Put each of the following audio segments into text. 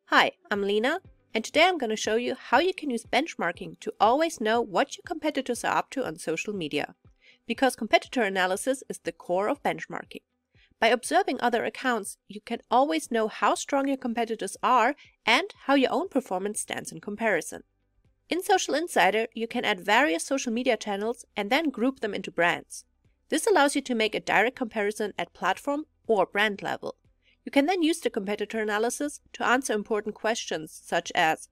Hi, I'm Lena, and today I'm going to show you how you can use benchmarking to always know what your competitors are up to on social media. Because competitor analysis is the core of benchmarking. By observing other accounts, you can always know how strong your competitors are and how your own performance stands in comparison. In Social Insider, you can add various social media channels and then group them into brands. This allows you to make a direct comparison at platform or brand level. You can then use the competitor analysis to answer important questions such as: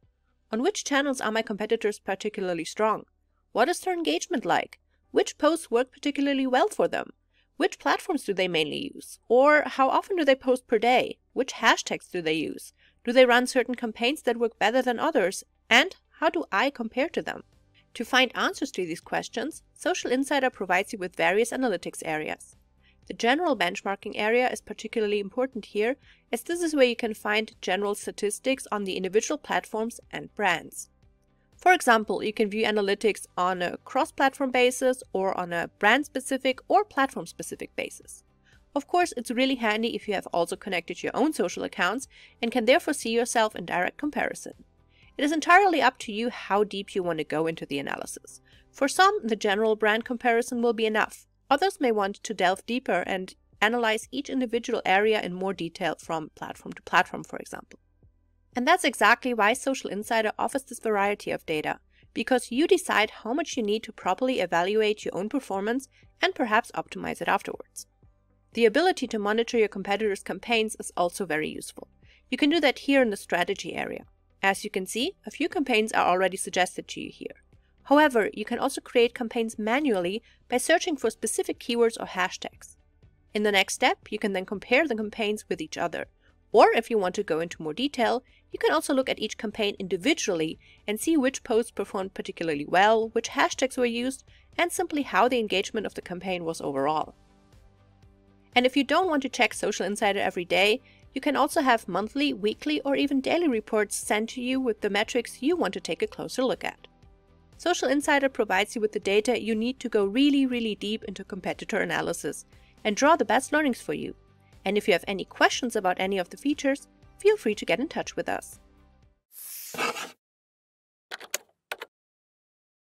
on which channels are my competitors particularly strong? What is their engagement like? Which posts work particularly well for them? Which platforms do they mainly use? Or how often do they post per day? Which hashtags do they use? Do they run certain campaigns that work better than others? And how do I compare to them? To find answers to these questions, Social Insider provides you with various analytics areas. The general benchmarking area is particularly important here, as this is where you can find general statistics on the individual platforms and brands. For example, you can view analytics on a cross-platform basis or on a brand-specific or platform-specific basis. Of course, it's really handy if you have also connected your own social accounts and can therefore see yourself in direct comparison. It is entirely up to you how deep you want to go into the analysis. For some, the general brand comparison will be enough. Others may want to delve deeper and analyze each individual area in more detail from platform to platform, for example. And that's exactly why Social Insider offers this variety of data, because you decide how much you need to properly evaluate your own performance and perhaps optimize it afterwards. The ability to monitor your competitors' campaigns is also very useful. You can do that here in the strategy area. As you can see, a few campaigns are already suggested to you here. However, you can also create campaigns manually by searching for specific keywords or hashtags. In the next step, you can then compare the campaigns with each other. Or if you want to go into more detail, you can also look at each campaign individually and see which posts performed particularly well, which hashtags were used, and simply how the engagement of the campaign was overall. And if you don't want to check Social Insider every day, you can also have monthly, weekly, or even daily reports sent to you with the metrics you want to take a closer look at. Social Insider provides you with the data you need to go really deep into competitor analysis and draw the best learnings for you. And if you have any questions about any of the features, feel free to get in touch with us.